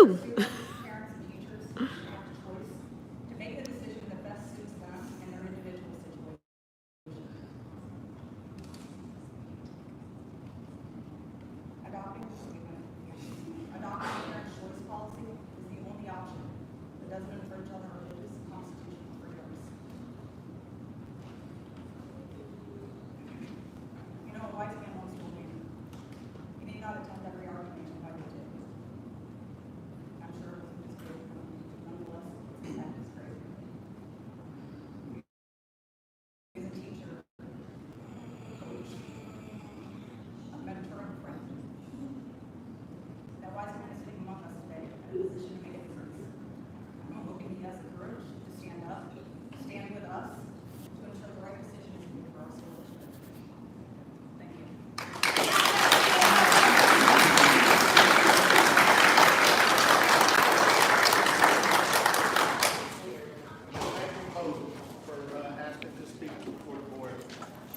Woo! Parents and teachers should have the choice to make the decision that best suits them and their individual situation. Adopting a parent choice policy is the only option that doesn't infringe on their religious and constitutional freedoms. You know, a wise man once told me, you need not attend every argument you invite to. I'm sure it wasn't his great, nonetheless, his intent is great. He's a teacher, coach, a mentor, and friend. That wise man is sitting among us today in a position to make a difference. I'm hoping he has the courage to stand up, stand with us, to ensure the right decision is made for our school district. Thank you. Thank you both for asking to speak before the board.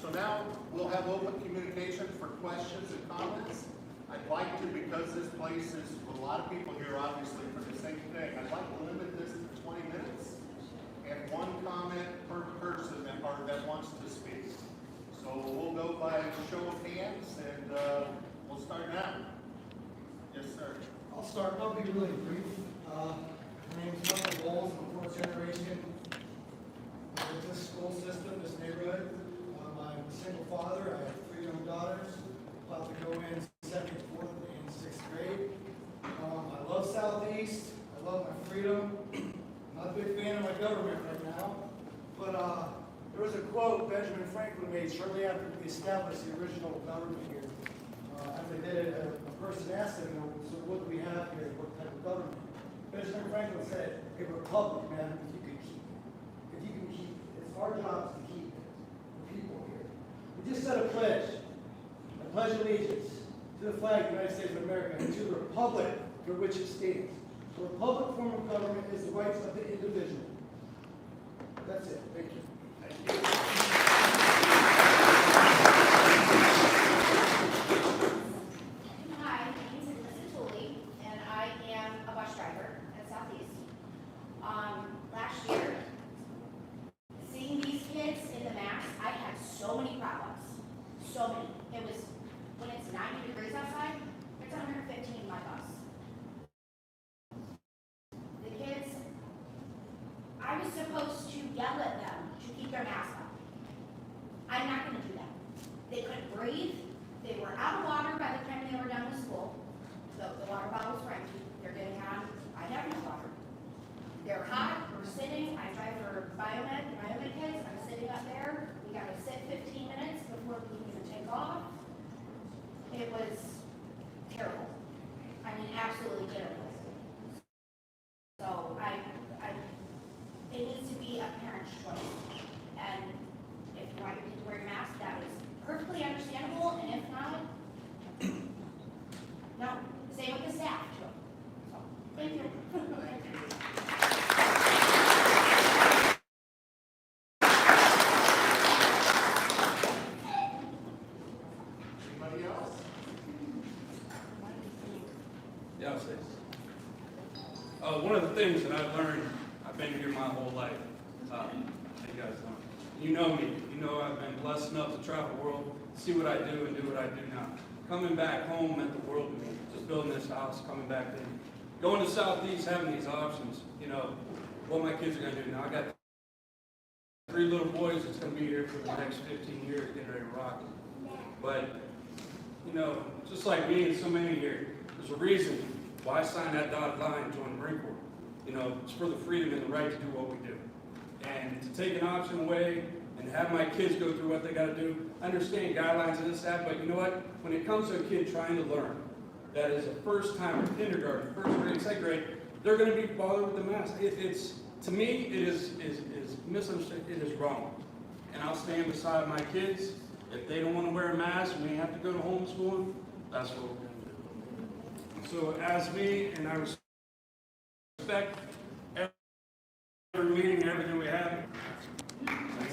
So now we'll have open communication for questions and comments. I'd like to, because this place is with a lot of people here, obviously, for the same thing, I'd like to limit this to 20 minutes and one comment per person that wants to speak. So we'll go by show of hands and we'll start now. Yes, sir. I'll start. I'll be really brief. My name is Michael Bowles. I'm fourth generation with this school system, this neighborhood. I'm a single father. I have 3 young daughters, about to go in 2nd, 4th, and 6th grade. I love Southeast. I love my freedom. I'm not a big fan of my government right now, but there was a quote Benjamin Franklin made shortly after we established the original government here. As they did it, a person asked him, so what do we have here? What type of government? Benjamin Franklin said, a republic, man, if you can keep it. If you can keep it. It's our job to keep the people here. We just said a pledge. I pledge allegiance to the flag of the United States of America and to the republic for which it stands. The republic form of government is the rights of the individual. That's it. Thank you. Thank you. Hi, my name is Millie, and I am a bus driver at Southeast. Last year, seeing these kids in the mask, I had so many problems. So many. It was, when it's 90 degrees outside, it's 115 in my bus. The kids, I was supposed to yell at them to keep their mask on. I'm not going to do that. They couldn't breathe. They were out of water by the time they were done with school. The water bottles were empty. They're getting on. I have no water. They're hot. We're sitting. I drive for biomed kids. I'm sitting up there. We got to sit 15 minutes before we can even take off. It was terrible. I mean, absolutely terrible. So it needs to be a parent's choice. And if you want your kid to wear a mask, that is perfectly understandable, and if not, no. Same with the staff, too. So, thank you. Anybody else? Yeah, I'll say. One of the things that I've learned, I've been here my whole life. You guys know. You know me. You know I've been blessed enough to travel the world, see what I do, and do what I do now. Coming back home meant the world to me. Just building this house, coming back in. Going to Southeast, having these options, you know, what my kids are going to do now. I got 3 little boys that's going to be here for the next 15 years, getting ready to rock it. But, you know, just like me and so many here, there's a reason why I signed that dotted line and joined the Marine Corps. You know, it's for the freedom and the right to do what we do. And to take an option away and have my kids go through what they got to do, I understand guidelines and this, that, but you know what? When it comes to a kid trying to learn, that is a first timer, kindergarten, 1st grade, 2nd grade, they're going to be bothered with the mask. It's to me, it is misunderstood. It is wrong. And I'll stand beside my kids. If they don't want to wear a mask and we have to go to homeschooling, that's what we're going to do. So as me, and I respect every meeting, everything we have. Anybody?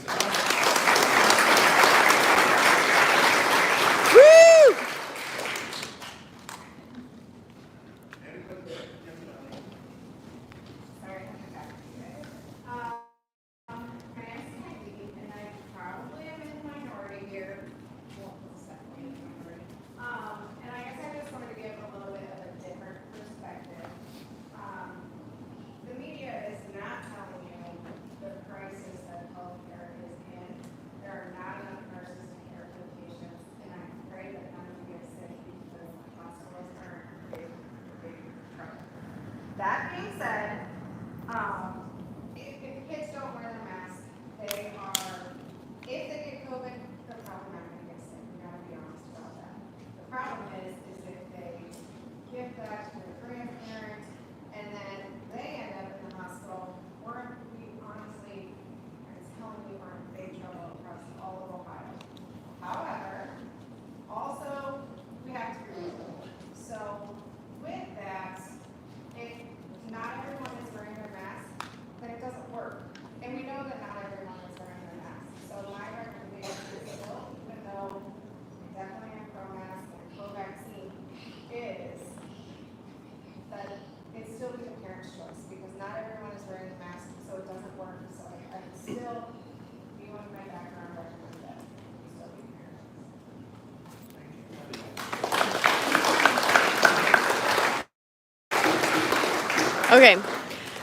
Okay.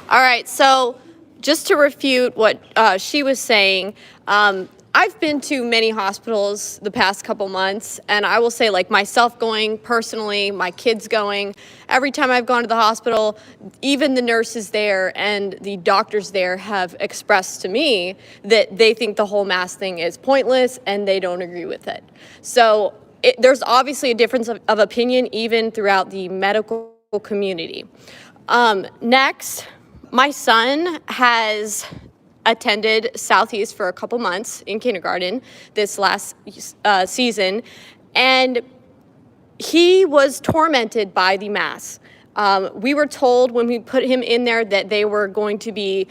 All right. So just to refute what she was saying, I've been to many hospitals the past couple months, and I will say, like, myself going personally, my kids going, every time I've gone to the hospital, even the nurses there and the doctors there have expressed to me that they think the whole mask thing is pointless and they don't agree with it. So there's obviously a difference of opinion even throughout the medical community. Next, my son has attended Southeast for a couple months in kindergarten this last season, and he was tormented by the mask. We were told when we put him in there that they were going to be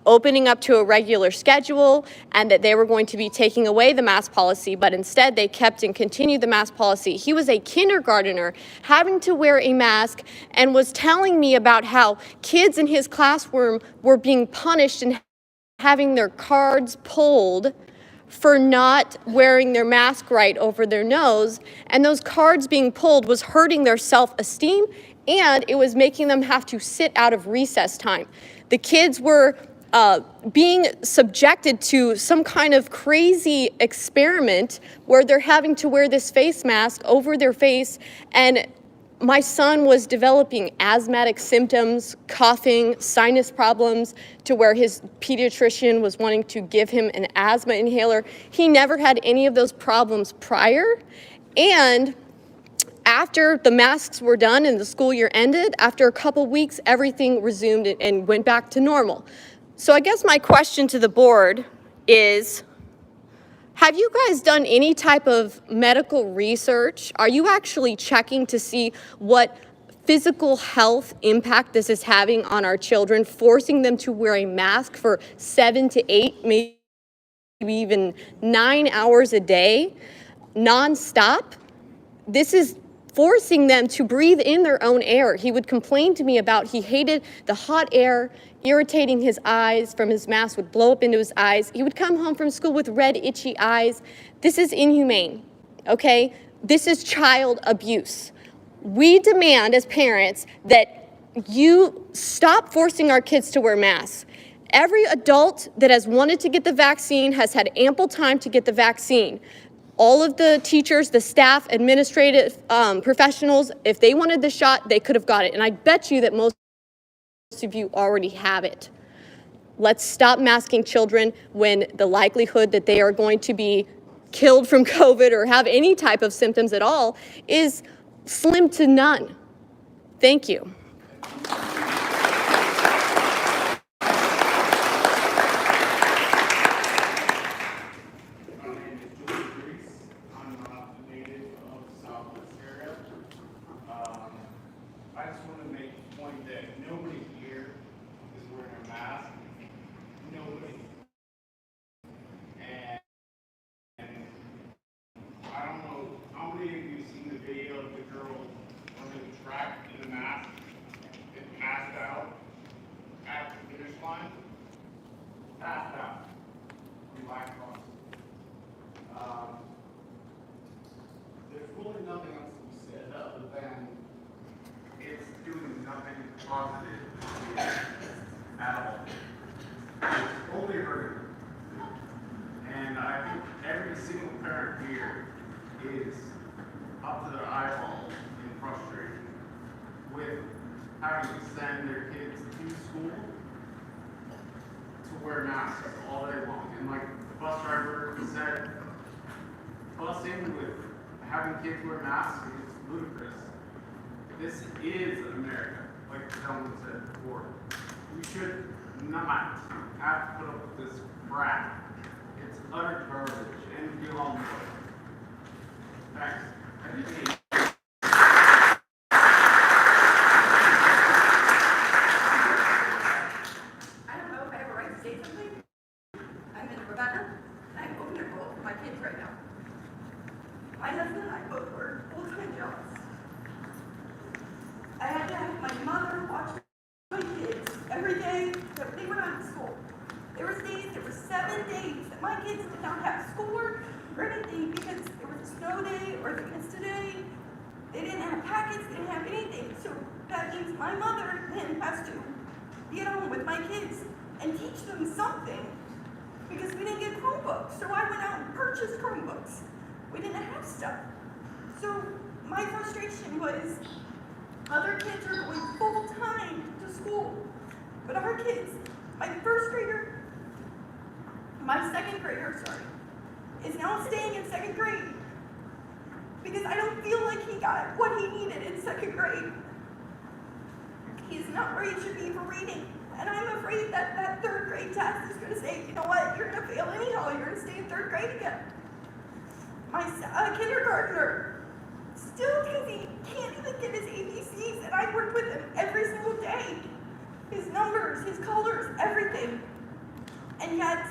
opening up to a regular schedule and that they were going to be taking away the mask policy, but instead they kept and continued the mask policy. He was a kindergartner having to wear a mask and was telling me about how kids in his classroom were being punished and having their cards pulled for not wearing their mask right over their nose, and those cards being pulled was hurting their self-esteem, and it was making them have to sit out of recess time. The kids were being subjected to some kind of crazy experiment where they're having to wear this face mask over their face, and my son was developing asthmatic symptoms, coughing, sinus problems, to where his pediatrician was wanting to give him an asthma inhaler. He never had any of those problems prior. And after the masks were done and the school year ended, after a couple weeks, everything resumed and went back to normal. So I guess my question to the board is, have you guys done any type of medical research? Are you actually checking to see what physical health impact this is having on our children, forcing them to wear a mask for 7 to 8, maybe even 9 hours a day, nonstop? This is forcing them to breathe in their own air. He would complain to me about he hated the hot air, irritating his eyes from his mask, would blow up into his eyes. He would come home from school with red, itchy eyes. This is inhumane, okay? This is child abuse. We demand as parents that you stop forcing our kids to wear masks. Every adult that has wanted to get the vaccine has had ample time to get the vaccine. All of the teachers, the staff, administrative professionals, if they wanted the shot, they could have got it. And I bet you that most of you already have it. Let's stop masking children when the likelihood that they are going to be killed from COVID or have any type of symptoms at all is slim to none. Thank you. I just want to make the point that nobody here is wearing a mask. Nobody. And I don't know how many of you seen the video of the girl running track in the mask and passed out at the finish line? Passed out. From black cross. There's really nothing else to be said other than it's doing nothing positive at all. It's only hurting. And I think every single parent here is up to their eyeballs in frustration with having to send their kids to school to wear masks all day long. And like the bus driver said, busing with having kids wear masks is ludicrous. This is America, like the gentleman said before. We should not have to put up with this crap. It's utter garbage, and we all know it. Thanks. I don't know if I have a right to say something. I'm in Rebecca, and I'm open to role for my kids right now. My husband and I both work full-time jobs. I had to have my mother watch my kids every day that they were not in school. There were 7 days that my kids did not have schoolwork or anything because there was a snow day or they missed a day. They didn't have packets, they didn't have anything. So that means my mother then has to be at home with my kids and teach them something because we didn't get Chromebooks. So I went out and purchased Chromebooks. We didn't have stuff. So my frustration was other kids are going full time to school, but our kids, my second grader, is now staying in second grade because I don't feel like he got what he needed in second grade. He's not where he should be for reading. And I'm afraid that that third grade test is going to say, you know what, you're going to fail anyhow, you're going to stay in third grade again. My kindergartner, still because he can't even get his ABCs, and I work with him every single day. His numbers, his colors, everything. And yet,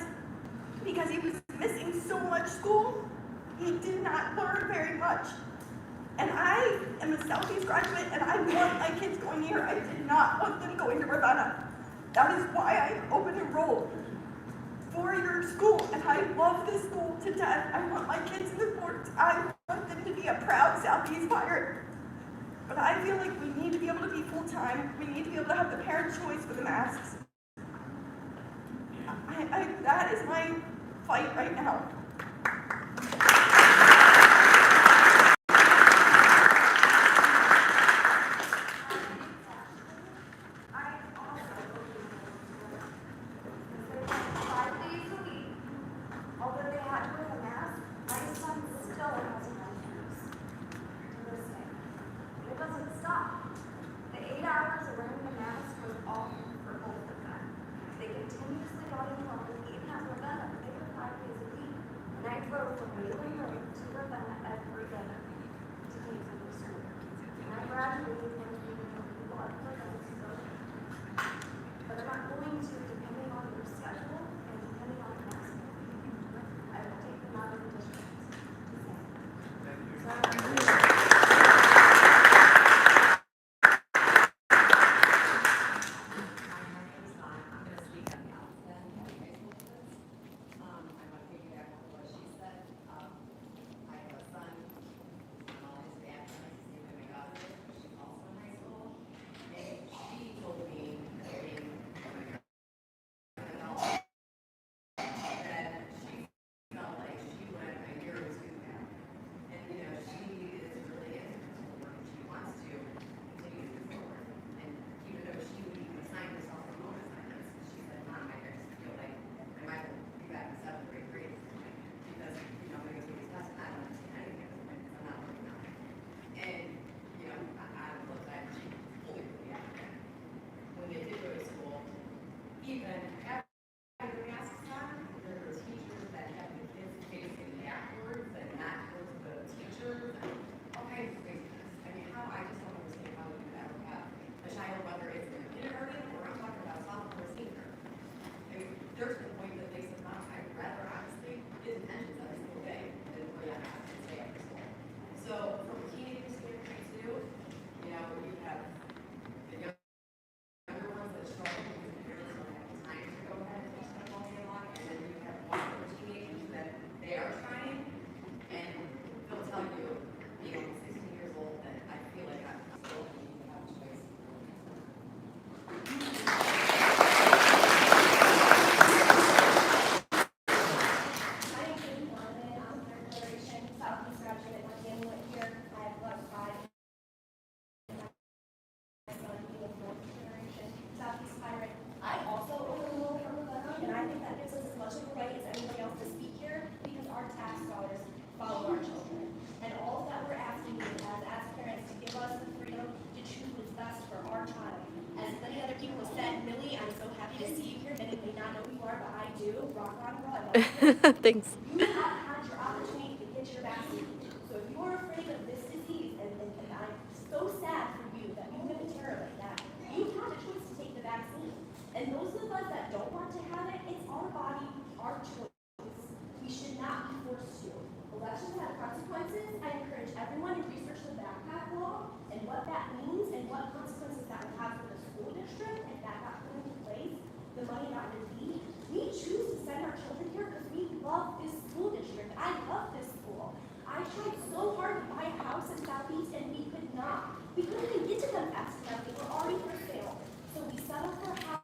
because he was missing so much school, he did not learn very much. And I am a Southeast graduate, and I want my kids going here. I did not want them going to Ravenna. That is why I open enrolled for your school, and I love this school to death. I want my kids in the sports. I want them to be a proud Southeast Pirate. But I feel like we need to be able to be full-time. We need to be able to have the parent choice for the masks. That is my fight right now. Thanks. You have had your opportunity to get your vaccine. So if you're afraid of this disease, and I'm so sad for you that you've been a terror like that, you've had a choice to take the vaccine. And those of us that don't want to have it, it's our body, our choice. We should not be forced to. Elections have consequences. I encourage everyone to research the backpack law and what that means and what consequences that would have for the school district if that got put into place, the money that would be. We choose to send our children here because we love this school district. I love this school. I tried so hard to buy a house in Southeast and we could not. We couldn't even get to them fast enough. They were already for sale. So we settled for a house.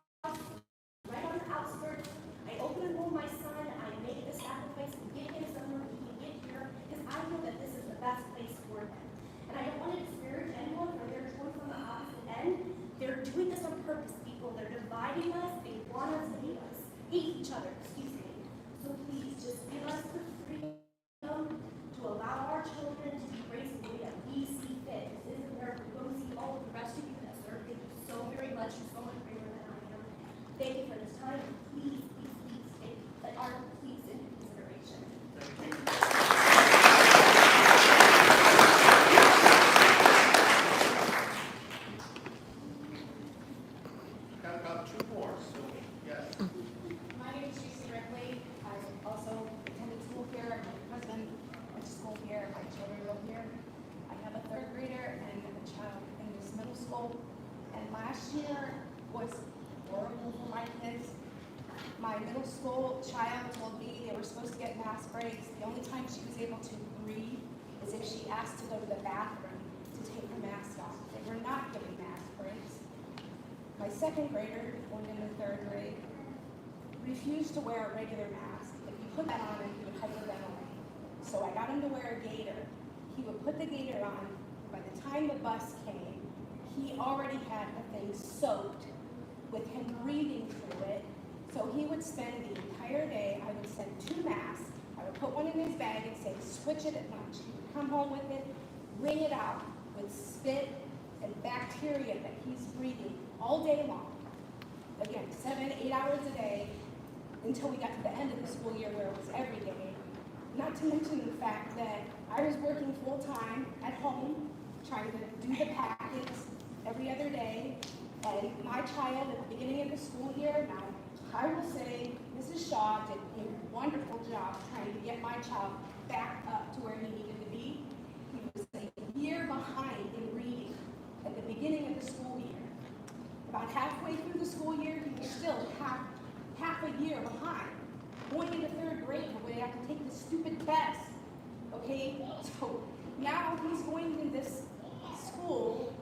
best place for them. And I don't want to disparage anyone for their choice on the opposite end. They're doing this on purpose, people. They're dividing us. They want us to hate each other, excuse me. So please, just give us the freedom to allow our children to be raised the way that we see fit. This isn't where we're going to see all of the rest of you that serve. Thank you so very much. You're so much greater than I am. Thank you for this time. Please, please, please take our pleas into consideration. Got about two more, so, yes. My name is Tracy Ripley. I also attended school here. My husband went to school here. My children live here. I have a third grader and a child in this middle school. And last year was horrible for my kids. My middle school child told me they were supposed to get mask breaks. The only time she was able to breathe is if she asked to go to the bathroom to take her mask off. They were not getting mask breaks. My second grader, going into third grade, refused to wear a regular mask. If you put that on him, he would hyperventilate. So I got him to wear a gaiter. He would put the gaiter on. By the time the bus came, he already had the thing soaked with him breathing through it. So he would spend the entire day, I would send 2 masks. I would put one in his bag and say, switch it at lunch. He would come home with it, wring it out with spit and bacteria that he's breathing all day long. Again, 7, 8 hours a day until we got to the end of the school year where it was every day. Not to mention the fact that I was working full-time at home, trying to do the packets every other day. And my child at the beginning of the school year, now I will say Mrs. Shaw did a wonderful job trying to get my child back up to where he needed to be. He was a year behind in reading at the beginning of the school year. About halfway through the school year, he was still half a year behind. Going into third grade, where they have to take this stupid test. Okay, so now he's going to this school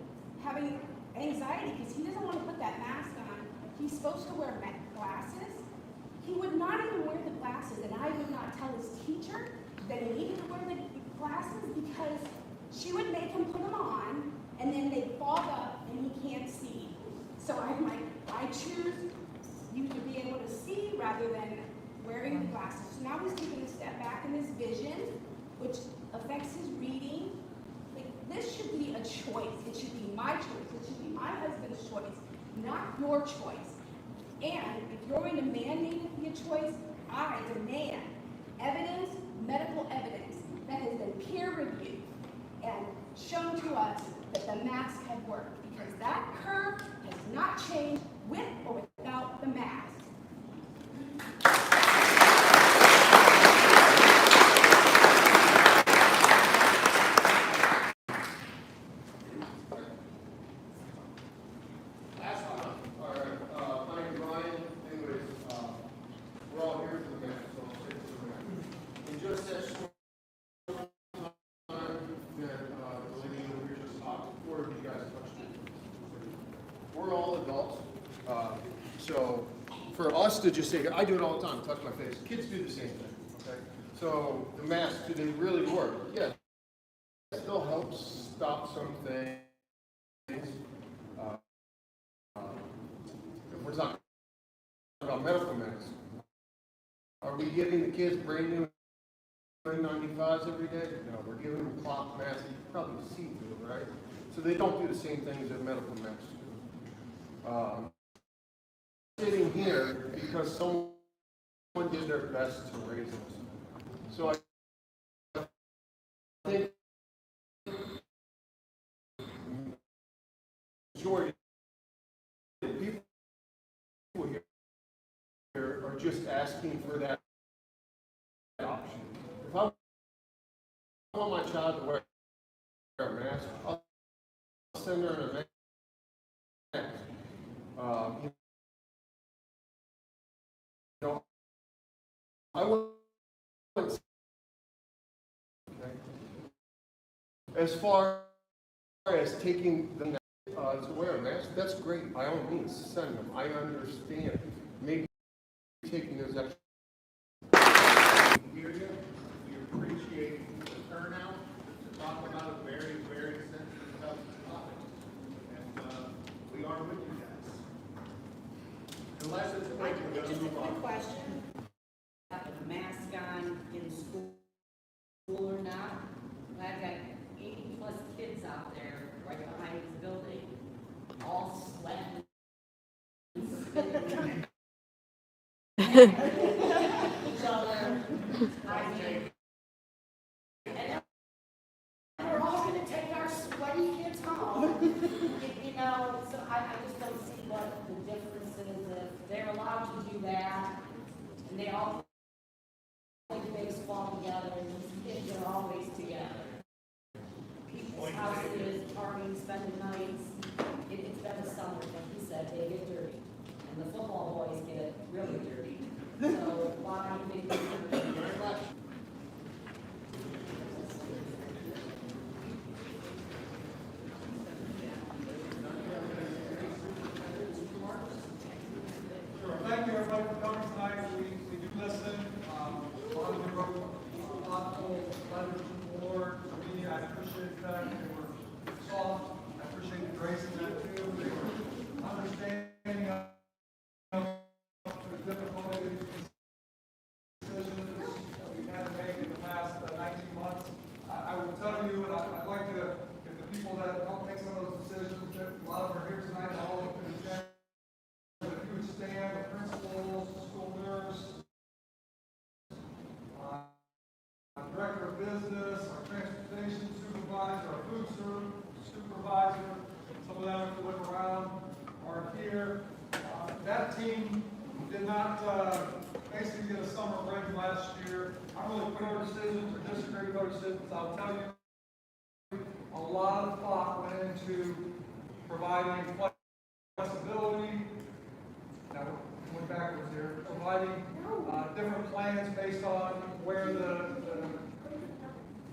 having anxiety because he doesn't want to put that mask on. He's supposed to wear glasses. He would not even wear the glasses, and I would not tell his teacher that he needed to wear the glasses because she would make him put them on, and then they'd fog up, and he can't see. So I choose you to be able to see rather than wearing the glasses. So now he's taking a step back in his vision, which affects his reading. Like, this should be a choice. It should be my choice. It should be my husband's choice, not your choice. And if you're going to mandate it be a choice, I demand evidence, medical evidence, that has been peer-reviewed and shown to us that the mask had worked. Because that curve has not changed with or without the mask. Last one. All right, my name is Ryan. Anyways, we're all here for the match, so I'll stick to the match. In just that short time that the lady over here just talked, 4 of you guys touched it. We're all adults, so for us to just say, I do it all the time, touch my face. Kids do the same thing, okay? So the masks, do they really work? Yeah, it still helps stop some things. If we're talking about medical masks, are we giving the kids brand new N95s every day? No, we're giving them cloth masks. You can probably see through, right? So they don't do the same things that medical masks do. Sitting here because someone did their best to raise us. So I think majority of people here are just asking for that option. If I want my child to wear a mask, I'll send her in a mask. You know, I would. Okay. As far as taking the to wear a mask, that's great. By all means, send them. I understand. Maybe taking those extra. We appreciate the turnout. Just a quick question. Have a mask on in school or not? I've got 80+ kids out there right behind this building, all sweating. Each other. I mean, and we're all gonna take our sweaty kids home. You know, so I just don't see what the difference is if they're allowed to do that, and they all play baseball together, and these kids are always together. People's houses, parties, spending nights, it's been a summer, like he said, they get dirty, and the football boys get really dirty. So why do you think they're dirty? But Sure. Thank you, everybody, for coming tonight. We do listen. A lot of you wrote thoughtful letters to the board, to me. I appreciate that. They were soft. I appreciate the grace in that, too. They were understanding of the difficulties, decisions that we've had to make in the past 19 months. I will tell you, and I'd like to, if the people that help make some of those decisions, that a lot of them are here tonight, and all of them can attend. If you would stand, the principals, school nurse, director of business, our transportation supervisor, our food supervisor, some of them, if you look around, are here. That team did not basically get a summer break last year. I don't really put our decisions or disagree with our decisions. I'll tell you, a lot of thought went into providing flexibility. Now, we went backwards here. Providing different plans based on where the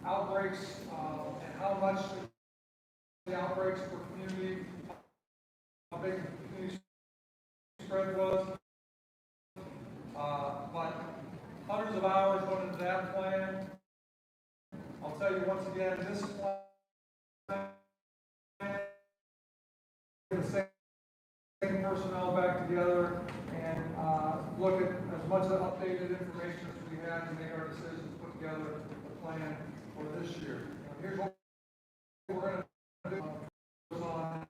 outbreaks and how much the outbreaks per community, how big the community spread was. But hundreds of hours went into that plan. I'll tell you once again, this plan, the same personnel back together and look at as much updated information as we had to make our decisions, put together a plan for this year. Here's what we're going to do. Goes on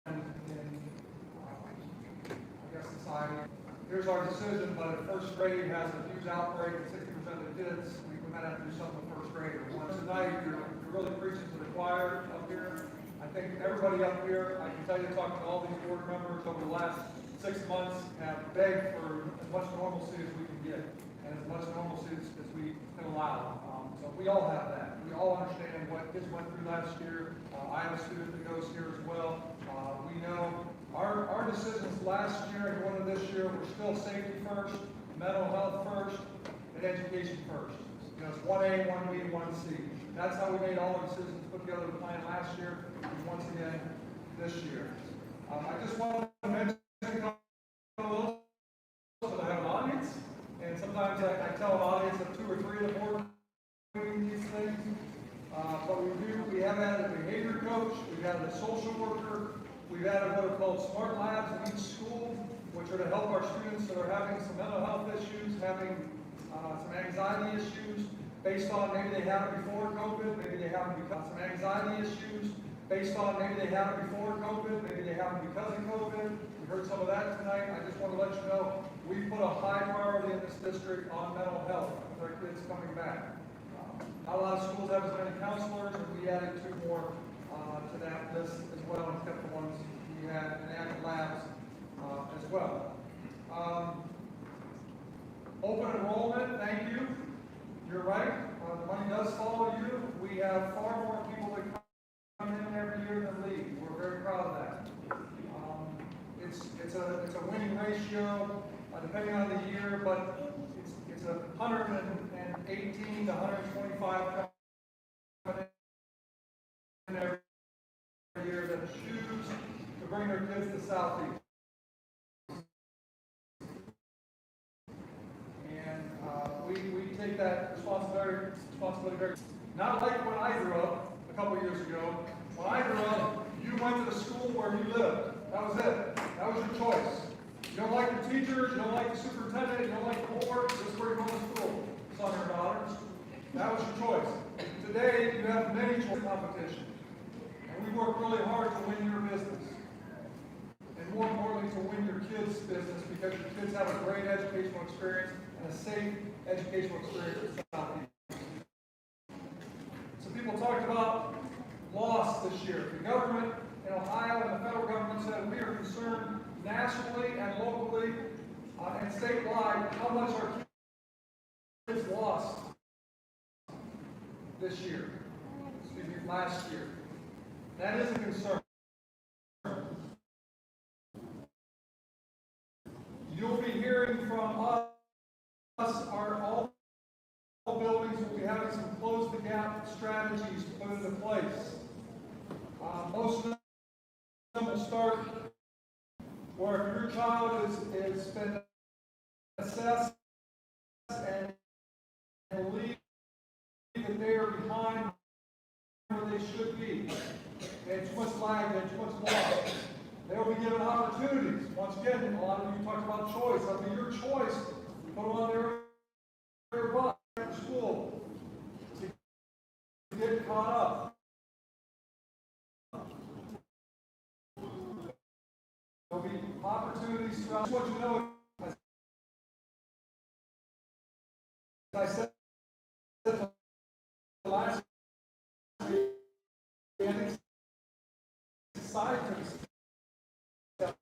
in I guess society. Here's our decision, but if first grade has a huge outbreak and 60% of the kids, we might have to do something with first grade. Tonight, you're really preaching to the choir up here. I think everybody up here, I can tell you, talking to all these board members over the last 6 months, have begged for as much normalcy as we can get, and as much normalcy as we can allow. So we all have that. We all understand what kids went through last year. I have a student that goes here as well. We know our decisions last year and going into this year were still safety first, mental health first, and education first. You know, it's 1A, 1B, 1C. That's how we made all the decisions, put together the plan last year, and once again this year. I just wanted to mention a little bit. I have an audience, and sometimes I tell an audience of 2 or 3 of the board doing these things. But we have added a behavior coach, we've added a social worker, we've added what are called smart labs in each school, which are to help our students that are having some mental health issues, having some anxiety issues, based on maybe they had it before COVID, maybe they have it because some anxiety issues, based on maybe they had it before COVID, maybe they have it because of COVID. We heard some of that tonight. I just want to let you know, we put a high priority in this district on mental health with our kids coming back. Not a lot of schools have as many counselors, and we added 2 more to that list as well, and kept the ones we had, and added labs as well. Open enrollment, thank you. You're right, the money does follow you. We have far more people that come in every year than leave. We're very proud of that. It's a winning ratio, depending on the year, but it's 118 to 125 coming in every year that choose to bring their kids to Southeast. We take that responsibility very, not like when I grew up a couple years ago. When I grew up, you went to the school where you lived. That was it. That was your choice. You don't like the teachers, you don't like the superintendent, you don't like the board, this is where you're going to school, son or daughter. That was your choice. Today, you have many choice competition. And we work really hard to win your business. And more importantly, to win your kids' business, because your kids have a great educational experience and a safe educational experience at Southeast. So people talked about loss this year. The government in Ohio and the federal government said we are concerned nationally and locally and statewide how much our kids lost this year, last year. That is a concern. You'll be hearing from us, all buildings will be having some close the gap strategies put into place. Most of them will start where if your child is been assessed and believe that they are behind where they should be, and too much lag and too much loss, they will be given opportunities. Once again, a lot of you talked about choice. That'll be your choice to put them on their butt at school to get caught up. There'll be opportunities throughout. Just what you know, as I said last week, society took a step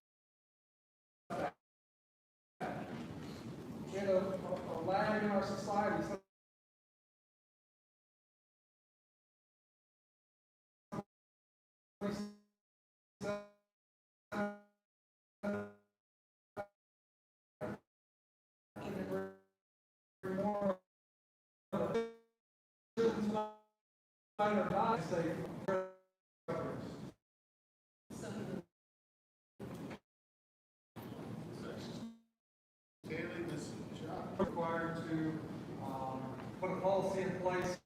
back. We had a lag in our society. Required to put a policy in place